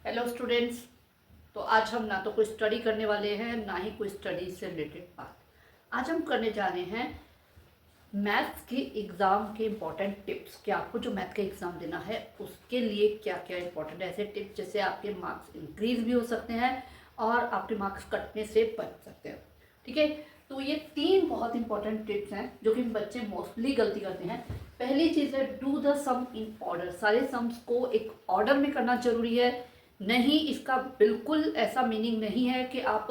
Hello students. तो आज हम ना तो कोई स्टडी करने वाले हैं ना ही कोई स्टडी से रिलेटेड बात। आज हम करने जा रहे हैं मैथ्स के एग्ज़ाम के इम्पॉर्टेंट टिप्स कि आपको जो मैथ का एग्ज़ाम देना है उसके लिए क्या क्या इंपॉर्टेंट ऐसे टिप्स जिससे आपके मार्क्स इंक्रीज भी हो सकते हैं और आपके मार्क्स कटने से बच सकते हैं। ठीक है, तो ये 3 बहुत इंपॉर्टेंट टिप्स हैं जो कि बच्चे मोस्टली गलती करते हैं। पहली चीज़ है do the sum in order. सारे सम्स को एक ऑर्डर में करना जरूरी है। नहीं, इसका बिल्कुल ऐसा मीनिंग नहीं है कि आप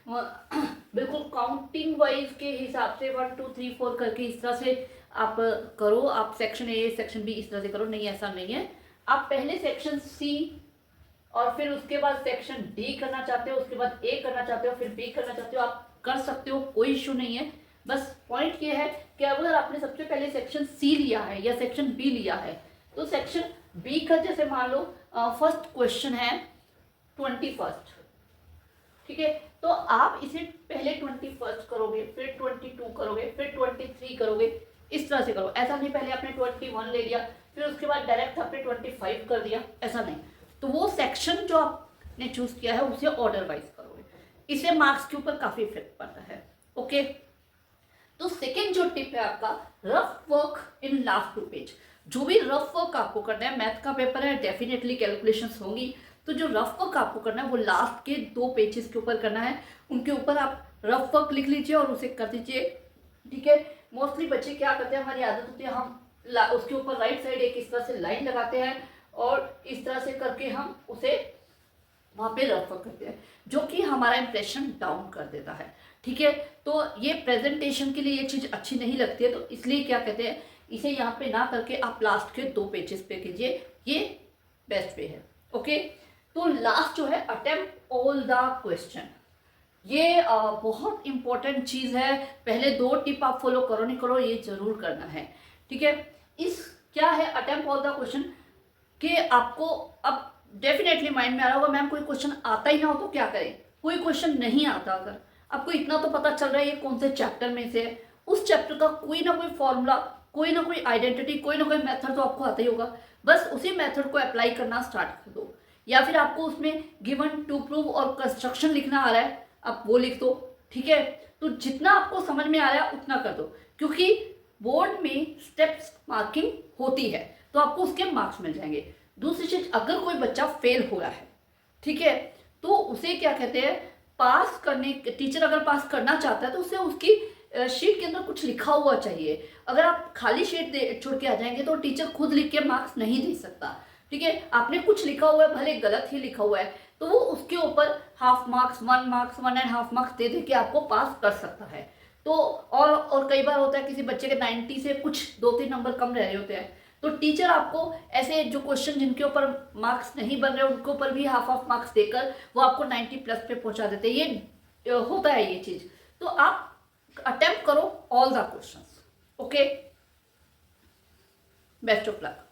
बिल्कुल काउंटिंग वाइज के हिसाब से 1 2 3 4 करके इस तरह से आप करो, आप सेक्शन ए सेक्शन बी इस तरह से करो। नहीं, ऐसा नहीं है। आप पहले सेक्शन सी और फिर उसके बाद सेक्शन डी करना चाहते हो, उसके बाद ए करना चाहते हो, फिर बी करना चाहते हो, आप कर सकते हो, कोई इशू नहीं है। बस पॉइंट ये है कि अगर आपने सबसे पहले सेक्शन सी लिया है या सेक्शन बी लिया है तो सेक्शन बी का जैसे मान लो फर्स्ट क्वेश्चन है 21st। ठीक है, तो आप इसे पहले 21st करोगे, फिर 22 करोगे, फिर 23 करोगे, इस तरह से करो। ऐसा नहीं पहले आपने 21 ले लिया फिर उसके बाद डायरेक्ट आपने 25 कर दिया, ऐसा नहीं। तो वो सेक्शन जो आपने चूज किया है उसे ऑर्डर वाइज करोगे, इससे मार्क्स के ऊपर काफी इफेक्ट पड़ता है। ओके, तो सेकेंड जो टिप है आपका rough work in last 2 page. जो भी रफ वर्क आपको करना है, मैथ का पेपर है, डेफिनेटली कैलकुलेशंस होंगी, तो जो रफ वर्क आपको करना है वो लास्ट के 2 पेजेस के ऊपर करना है। उनके ऊपर आप रफ वर्क लिख लीजिए और उसे कर दीजिए। ठीक है, मोस्टली बच्चे क्या करते हैं, हमारी आदत होती है हम उसके ऊपर राइट साइड एक इस तरह से लाइन लगाते हैं और इस तरह से करके हम उसे वहां पे रफ करते हैं, जो कि हमारा इंप्रेशन डाउन कर देता है। ठीक है, तो ये प्रेजेंटेशन के लिए ये चीज अच्छी नहीं लगती है, तो इसलिए क्या कहते हैं, इसे यहाँ पे ना करके आप लास्ट के 2 पेजेस पे कीजिए, ये बेस्ट वे है। ओके, तो लास्ट जो है अटेम्प्ट ऑल द क्वेश्चन, ये बहुत इंपॉर्टेंट चीज है। पहले 2 टिप आप फॉलो करो नहीं करो, ये जरूर करना है। ठीक है, इस क्या है अटेम्प्ट ऑल द क्वेश्चन कि आपको अब डेफिनेटली माइंड में आ रहा होगा मैम कोई क्वेश्चन आता ही ना हो तो क्या करें। कोई क्वेश्चन नहीं आता, अगर आपको इतना तो पता चल रहा है ये कौन से चैप्टर में से है, उस चैप्टर का कोई ना कोई फॉर्मूला, कोई ना कोई आइडेंटिटी, कोई ना कोई मेथड तो आपको आता ही होगा। बस उसी मेथड को अप्लाई करना स्टार्ट कर दो। या फिर आपको उसमें गिवन टू प्रूव और कंस्ट्रक्शन लिखना आ रहा है, आप वो लिख दो। ठीक है, तो जितना आपको समझ में आ रहा है उतना कर दो, क्योंकि बोर्ड में स्टेप्स मार्किंग होती है तो आपको उसके मार्क्स मिल जाएंगे। दूसरी चीज, अगर कोई बच्चा फेल हो रहा है, ठीक है, तो उसे क्या कहते हैं, पास करने, टीचर अगर पास करना चाहता है तो उसे उसकी शीट के अंदर कुछ लिखा हुआ चाहिए। अगर आप खाली शीट छोड़ के आ जाएंगे तो टीचर खुद लिख के मार्क्स नहीं दे सकता। ठीक है, आपने कुछ लिखा हुआ है, भले गलत ही लिखा हुआ है, तो वो उसके ऊपर हाफ मार्क्स, 1 मार्क्स, 1.5 मार्क्स दे दे के आपको पास कर सकता है। तो और कई बार होता है किसी बच्चे के 90 से कुछ 2-3 नंबर कम रह रहे होते हैं, तो टीचर आपको ऐसे जो क्वेश्चन जिनके ऊपर मार्क्स नहीं बन रहे उनके ऊपर भी हाफ मार्क्स देकर वो आपको 90+ पे पहुंचा देते हैं। ये होता है ये चीज। तो आप अटेम्प्ट करो all the questions. Okay, best of luck.